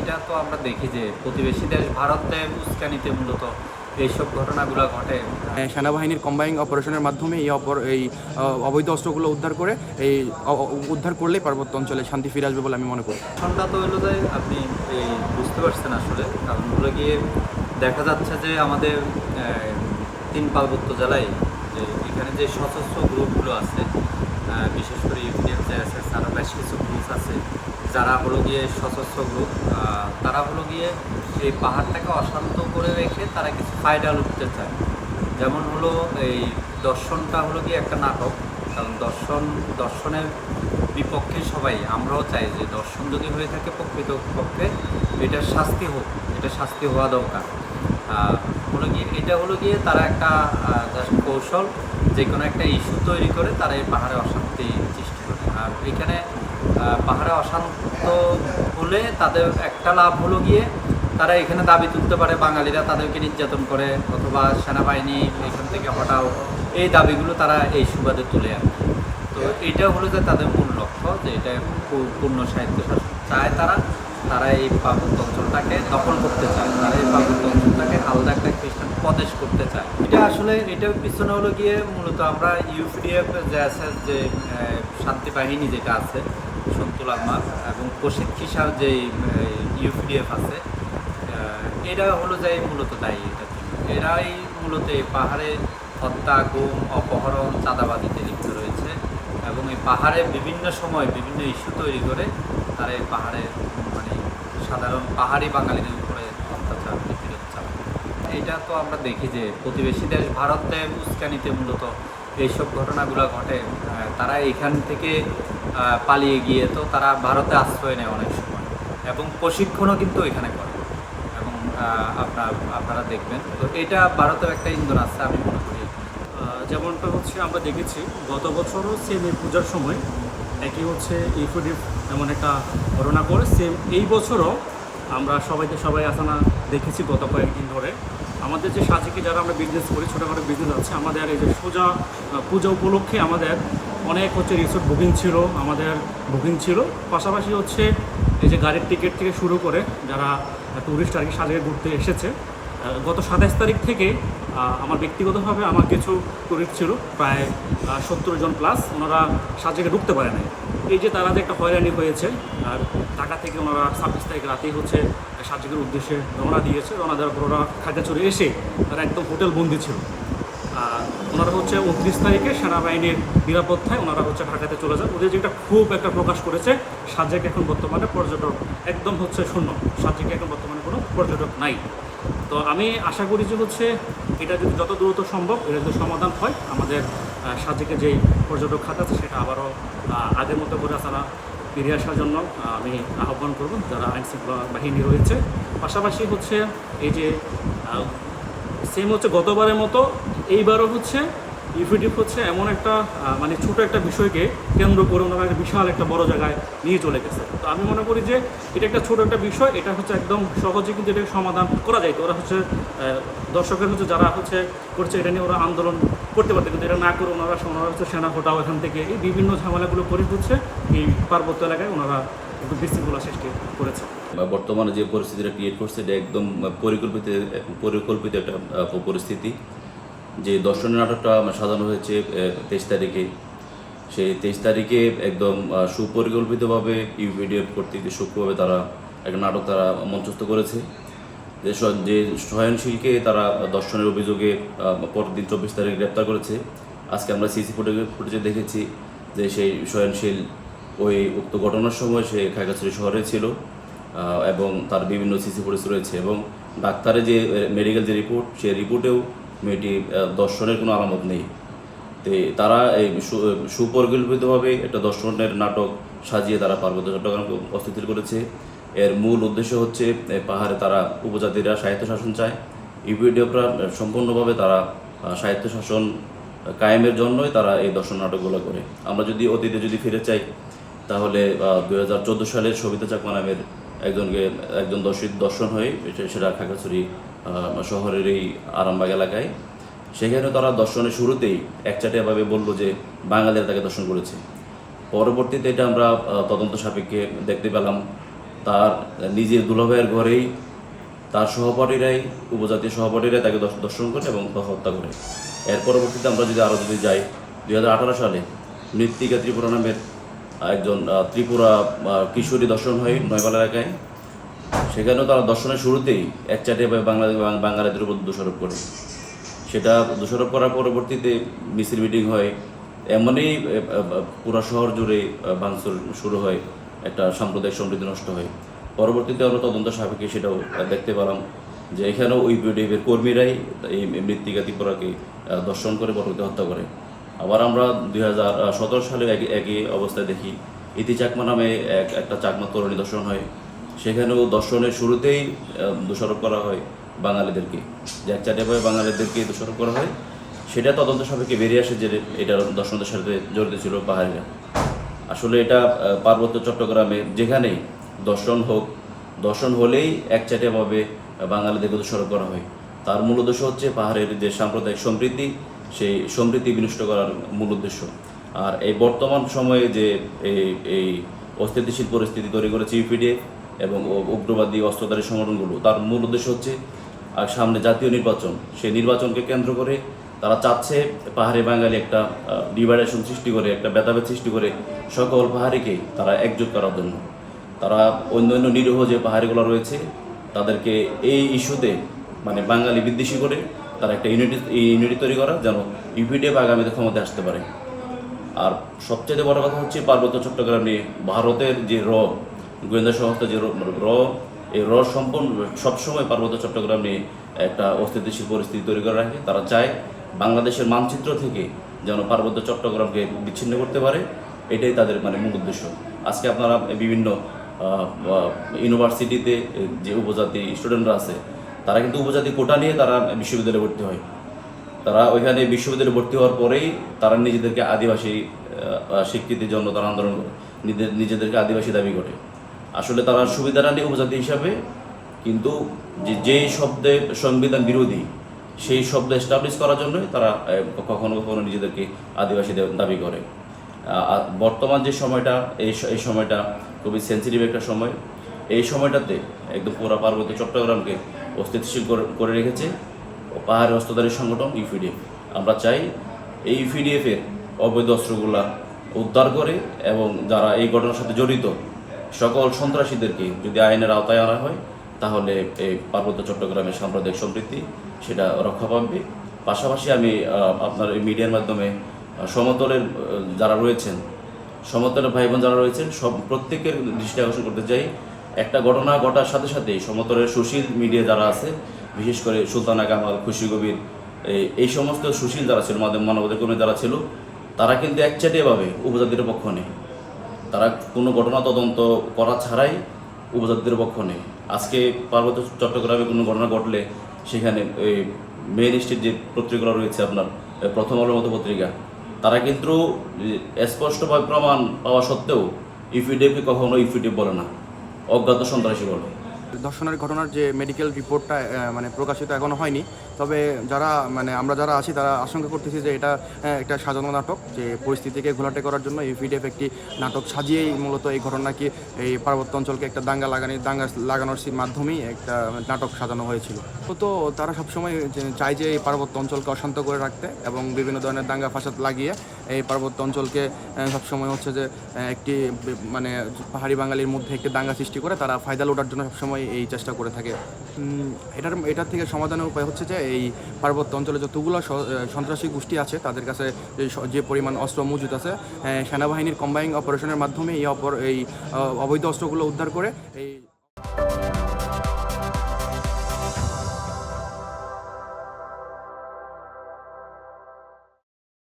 এটা তো আমরা দেখি যে প্রতিবেশী দেশ ভারতে উস্কানিতে মূলত এইসব ঘটনাগুলো ঘটে। সেনাবাহিনীর কম্বাইনিং অপারেশনের মাধ্যমে এই অবৈধ অস্ত্রগুলো উদ্ধার করে উদ্ধার করলেই পার্বত্য অঞ্চলে শান্তি ফিরে আসবে বলে আমি মনে করি। ঘটনাটা তো হলো যে আপনি এই বুঝতে পারছেন আসলে কারণগুলো গিয়ে দেখা যাচ্ছে যে আমাদের তিন পার্বত্য জেলায় যে এখানে যে সশস্ত্র গ্রুপগুলো আছে, বিশেষ করে ইউপিডিএফ জেএসএস আরও বেশ কিছু গ্রুপ আছে যারা হলো গিয়ে সশস্ত্র গ্রুপ, তারা হলো গিয়ে এই পাহাড়টাকে অশান্ত করে রেখে তারা কিছু ফায়দা লুটতে চায়। যেমন হলো এই দর্শনটা হলো গিয়ে একটা নাটক, কারণ দর্শনের বিপক্ষে সবাই আমরাও চাই যে দর্শন যদি হয়ে থাকে প্রকৃতপক্ষে এটার শাস্তি হোক, এটা শাস্তি হওয়া দরকার। হলো গিয়ে এটা হলো গিয়ে তারা একটা জাস্ট কৌশল, যে কোনো একটা ইস্যু তৈরি করে তারা এই পাহাড়ে অশান্তি সৃষ্টি করে। আর এখানে পাহাড়ে অশান্ত হলে তাদের একটা লাভ হলো গিয়ে তারা এখানে দাবি তুলতে পারে বাঙালিরা তাদেরকে নির্যাতন করে অথবা সেনাবাহিনী এখান থেকে হটাও, এই দাবিগুলো তারা এই সুবাদে তুলে আনে। তো এটা হলো যে তাদের মূল লক্ষ্য, যে এটা পূর্ণ সাহিত্য শাসন চায় তারা এই পার্বত্য অঞ্চলটাকে দখল করতে চায়, তারা এই পার্বত্য অঞ্চলটাকে আলাদা একটা খ্রিস্টান প্রদেশ করতে চায়। এটা আসলে এটার পিছনে হলো গিয়ে মূলত আমরা ইউপিডিএফ যে শান্তি বাহিনী যেটা আছে সন্তুল আহমাদ এবং প্রসিদ্ধ কিসার যে ইউপিডিএফ আছে, এরা হলো যে মূলত দায়ী। এরাই মূলত এই পাহাড়ে হত্যা, গুম, অপহরণ, চাঁদাবাজিতে লিপ্ত রয়েছে এবং এই পাহাড়ে বিভিন্ন সময় বিভিন্ন ইস্যু তৈরি করে তারা এই পাহাড়ে মানে সাধারণ পাহাড়ি বাঙালিদের উপরে অত্যাচার নিপীড়ন চালায়। এটা তো আমরা দেখি যে প্রতিবেশী দেশ ভারতে উস্কানিতে মূলত এইসব ঘটনাগুলো ঘটে। তারা এখান থেকে পালিয়ে গিয়ে তো তারা ভারতে আশ্রয় নেয় অনেক সময় এবং প্রশিক্ষণও কিন্তু এখানে করে এবং আপনারা দেখবেন। তো এটা ভারতের একটা ইন্ধন আছে আমি মনে করি। যেমনটা হচ্ছে আমরা দেখেছি গত বছরও সেম এই পূজার সময় একই হচ্ছে ইউপিডিএফ এমন একটা ঘটনা করে, সেম এই বছরও আমরা সবাই আসানা দেখেছি গত কয়েকদিন ধরে। আমাদের যে সাজিকে যারা আমরা বিজনেস করি, ছোটোখাটো বিজনেস আছে আমাদের, এই যে পূজা উপলক্ষে আমাদের অনেক হচ্ছে রিসোর্ট বুকিং ছিল। পাশাপাশি হচ্ছে এই যে গাড়ির টিকিট থেকে শুরু করে যারা ট্যুরিস্ট আর কি সাজেকে ঘুরতে এসেছে, গত 27 তারিখ থেকে আমার ব্যক্তিগতভাবে আমার কিছু ট্যুরিস্ট ছিল প্রায় 70 জন প্লাস, ওনারা সাজেকে ঢুকতে পারে নাই। এই যে তারা যে একটা হয়রানি হয়েছে, আর ঢাকা থেকে ওনারা 26 তারিখ রাতেই হচ্ছে সাজেকের উদ্দেশ্যে রওনা দেওয়ার পর ওরা খাগড়াছড়ি এসে তারা একদম হোটেল বন্দি ছিল। ওনারা হচ্ছে 29 তারিখে সেনাবাহিনীর নিরাপত্তায় ওনারা হচ্ছে ঢাকাতে চলে যায়। ওদের যেটা খুব একটা প্রকাশ করেছে, সাজেক এখন বর্তমানে পর্যটক একদম হচ্ছে শূন্য, সাজেকে এখন বর্তমানে কোনো পর্যটক নাই। তো আমি আশা করি যে হচ্ছে এটা যদি যত দ্রুত সম্ভব এটা যদি সমাধান হয়, আমাদের সাজেকে যেই পর্যটক খাত আছে সেটা আবারও আগের মতো করে আসারা ফিরে আসার জন্য আমি আহ্বান করব যারা আইনশৃঙ্খলা বাহিনী রয়েছে। পাশাপাশি হচ্ছে এই যে সেম হচ্ছে গতবারের মতো এইবারও হচ্ছে ইউপিডিএফ হচ্ছে এমন একটা মানে ছোটো একটা বিষয়কে কেন্দ্র করে ওনারা একটা বিশাল একটা বড় জায়গায় নিয়ে চলে গেছে। তো আমি মনে করি যে এটা একটা ছোটো একটা বিষয়, এটা হচ্ছে একদম সহজে কিন্তু এটাকে সমাধান করা যায়। তো ওরা হচ্ছে দর্শকের হচ্ছে যারা হচ্ছে করছে এটা নিয়ে ওরা আন্দোলন করতে পারতে, কিন্তু এটা না করে ওনারা হচ্ছে সেনা হটাও এখান থেকে এই বিভিন্ন ঝামেলাগুলো করে হচ্ছে এই পার্বত্য এলাকায় ওনারা একটু বিশৃঙ্খলা সৃষ্টি করেছে। বর্তমানে যে পরিস্থিতিটা ক্রিয়েট করছে এটা একদম পরিকল্পিত একটা পরিস্থিতি। যে দর্শনের নাটকটা সাজানো হয়েছে 23 তারিখে, সেই 23 তারিখে একদম সুপরিকল্পিতভাবে ইউপিডিএফ কর্তৃক সূক্ষ্মভাবে তারা একটা নাটক তারা মঞ্চস্থ করেছে। যে সহনশীলকে তারা দর্শনের অভিযোগে পরদিন 24 তারিখে গ্রেপ্তার করেছে। আজকে আমরা সিসি ফুটেজে দেখেছি যে সেই সহনশীল ওই উক্ত ঘটনার সময় সে খাগড়াছড়ি শহরে ছিল এবং তার বিভিন্ন সিসি ফুটেজ রয়েছে এবং ডাক্তারের যে মেডিকেল যে রিপোর্ট, সেই রিপোর্টেও মেয়েটি দর্শনের কোনো আলামত নেই। তো তারা এই সুপরিকল্পিতভাবে একটা দর্শনের নাটক সাজিয়ে তারা পার্বত্য চট্টগ্রামকে অস্থিতিশীল করেছে। এর মূল উদ্দেশ্য হচ্ছে পাহাড়ে তারা উপজাতিরা স্বায়ত্তশাসন চায়, ইউপিডিএফরা সম্পূর্ণভাবে তারা স্বায়ত্তশাসন কায়েমের জন্যই তারা এই দর্শন নাটকগুলো করে। আমরা যদি অতীতে ফিরে চাই তাহলে 2014 সালের সবিতা চাকমা নামের একজন দর্শন হয়ে সেটা খাগড়াছড়ি শহরের এই আরামবাগ এলাকায়, সেখানে তারা দর্শনের শুরুতেই একচাটিয়াভাবে বলল যে বাঙালিরা তাকে দর্শন করেছে। পরবর্তীতে এটা আমরা তদন্ত সাপেক্ষে দেখতে পেলাম তার নিজের দুলাভাইয়ের ঘরেই তার সহপাঠীরাই, উপজাতীয় সহপাঠীরাই তাকে দর্শন করে এবং হত্যা করে। এর পরবর্তীতে আমরা যদি যাই 2018 সালে মৃত্তিকা ত্রিপুরা নামের একজন ত্রিপুরা কিশোরী দর্শন হয় নয়পাল এলাকায়। সেখানেও তারা দর্শনের শুরুতেই একচাটিয়াভাবে বাঙালিদের উপর দোষারোপ করে। সেটা দোষারোপ করার পরবর্তীতে মিছিল মিটিং হয়, এমনই পুরো শহর জুড়ে ভাঙচুর শুরু হয়, একটা সাম্প্রদায়িক সমৃদ্ধি নষ্ট হয়। পরবর্তীতে আমরা তদন্ত সাপেক্ষে সেটাও দেখতে পেলাম যে এখানেও ওই ইউপিডিএফের কর্মীরাই এই মৃত্তিকা ত্রিপুরাকে দর্শন করে পরবর্তী হত্যা করে। আবার আমরা 2017 সালে একই অবস্থায় দেখি ইতি চাকমা নামে একটা চাকমা তরুণী দর্শন হয়। সেখানেও দর্শনের শুরুতেই দোষারোপ করা হয় বাঙালিদেরকে, যে একচাটিয়াভাবে বাঙালিদেরকে দোষারোপ করা হয়। সেটা তদন্ত সাপেক্ষে বেরিয়ে আসে যে এটা দর্শনদের সাথে জড়িত ছিল পাহাড়িরা। আসলে এটা পার্বত্য চট্টগ্রামে যেখানেই দর্শন হলেই একচাটিয়াভাবে বাঙালিদেরকে দোষারোপ করা হয়। তার মূল উদ্দেশ্য হচ্ছে পাহাড়ের যে সাম্প্রদায়িক সমৃদ্ধি, সেই সমৃদ্ধি বিনষ্ট করার মূল উদ্দেশ্য। আর এই বর্তমান সময়ে যে এই অস্থিতিশীল পরিস্থিতি তৈরি করেছে ইউপিডিএফ এবং উগ্রবাদী অস্ত্রধারী সংগঠনগুলো, তার মূল উদ্দেশ্য হচ্ছে আর সামনে জাতীয় নির্বাচন, সেই নির্বাচনকে কেন্দ্র করে তারা চাচ্ছে পাহাড়ি বাঙালি একটা ডিভাইডেশন সৃষ্টি করে, একটা ভেদাভেদ সৃষ্টি করে সকল পাহাড়িকে তারা একজোট করার জন্য। তারা অন্য নিরীহ যে পাহাড়িগুলো রয়েছে তাদেরকে এই ইস্যুতে মানে বাঙালি বিদ্বেষী করে তারা একটা ইউনিটি তৈরি করা, যেন ইউপিডিএফ আগামীতে ক্ষমতায় আসতে পারে। আর সবচেয়ে বড় কথা হচ্ছে পার্বত্য চট্টগ্রাম নিয়ে ভারতের যে গোয়েন্দা সংস্থা যে এই সম্পূর্ণ সবসময় পার্বত্য চট্টগ্রাম নিয়ে একটা অস্থিতিশীল পরিস্থিতি তৈরি করে রাখে। তারা চায় বাংলাদেশের মানচিত্র থেকে যেন পার্বত্য চট্টগ্রামকে বিচ্ছিন্ন করতে পারে, এটাই তাদের মানে মূল উদ্দেশ্য। আজকে আপনারা বিভিন্ন ইউনিভার্সিটিতে যে উপজাতি স্টুডেন্টরা আছে, তারা কিন্তু উপজাতি কোটা নিয়ে তারা বিশ্ববিদ্যালয়ে ভর্তি হয়। তারা ওইখানে বিশ্ববিদ্যালয়ে ভর্তি হওয়ার পরেই তারা নিজেদেরকে আদিবাসী স্বীকৃতির জন্য তারা আন্দোলন করে, নিজেদেরকে আদিবাসী দাবি করে। আসলে তারা সুবিধাটা নিয়ে উপজাতি হিসাবে, কিন্তু যেই শব্দে সংবিধান বিরোধী সেই শব্দ এস্টাবলিশ করার জন্যই তারা কখনো কখনো নিজেদেরকে আদিবাসী দাবি করে। বর্তমান যে সময়টা, এই সময়টা খুবই সেন্সিটিভ একটা সময়। এই সময়টাতে একদম পুরো পার্বত্য চট্টগ্রামকে অস্থিতিশীল করে রেখেছে পাহাড়ি অস্ত্রধারী সংগঠন ইউপিডিএফ। আমরা চাই এই ইউপিডিএফের অবৈধ অস্ত্রগুলা উদ্ধার করে এবং যারা এই ঘটনার সাথে জড়িত সকল সন্ত্রাসীদেরকে যদি আইনের আওতায় আনা হয়, তাহলে এই পার্বত্য চট্টগ্রামের সাম্প্রদায়িক সমৃদ্ধি সেটা রক্ষা পাবে। পাশাপাশি আমি আপনার এই মিডিয়ার মাধ্যমে সমতলের যারা রয়েছেন, সমতলের ভাই বোন যারা রয়েছেন, প্রত্যেকের দৃষ্টি আকর্ষণ করতে চাই, একটা ঘটনা ঘটার সাথে সাথেই সমতলের সুশীল মিডিয়া যারা আছে, বিশেষ করে সুলতানা কামাল, খুশি কবির, এই সমস্ত সুশীল যারা ছিল, মানবাধিকার কর্মী যারা ছিল, তারা কিন্তু একচাটিয়াভাবে উপজাতির পক্ষ নেই। তারা কোনো ঘটনা তদন্ত করা ছাড়াই উপজাতিদের পক্ষ নেই। আজকে পার্বত্য চট্টগ্রামে কোনো ঘটনা ঘটলে সেখানে মেইন স্ট্রিট যে পত্রিকাগুলো রয়েছে, আপনার প্রথম আলোর মতো পত্রিকা, তারা কিন্তু স্পষ্টভাবে প্রমাণ পাওয়া সত্ত্বেও ইউপিডিএফকে কখনো ইউপিডিএফ বলে না, অজ্ঞাত সন্ত্রাসী বলে। ধর্ষণের ঘটনার যে মেডিকেল রিপোর্টটা মানে প্রকাশিত এখনো হয়নি, তবে আমরা যারা আছি তারা আশঙ্কা করতেছি যে এটা একটা সাজানো নাটক, যে পরিস্থিতিকে ঘোলাটে করার জন্য ইউপিডিএফ একটি নাটক সাজিয়েই মূলত এই ঘটনাকে, এই পার্বত্য অঞ্চলকে একটা দাঙ্গা লাগানোর মাধ্যমেই একটা নাটক সাজানো হয়েছিল। তো তারা সবসময় চায় যে এই পার্বত্য অঞ্চলকে অশান্ত করে রাখতে এবং বিভিন্ন ধরনের দাঙ্গা ফাসাদ লাগিয়ে এই পার্বত্য অঞ্চলকে সবসময় হচ্ছে যে একটি মানে পাহাড়ি বাঙালির মধ্যে একটি দাঙ্গা সৃষ্টি করে তারা ফায়দা লোটার জন্য সবসময় এই চেষ্টা করে থাকে। এটার থেকে সমাধানের উপায় হচ্ছে যে এই পার্বত্য অঞ্চলে যতগুলো সন্ত্রাসী গোষ্ঠী আছে তাদের কাছে যে পরিমাণ অস্ত্র মজুদ আছে, সেনাবাহিনীর কম্বাইং অপারেশনের মাধ্যমে এই অবৈধ অস্ত্রগুলো উদ্ধার করে এই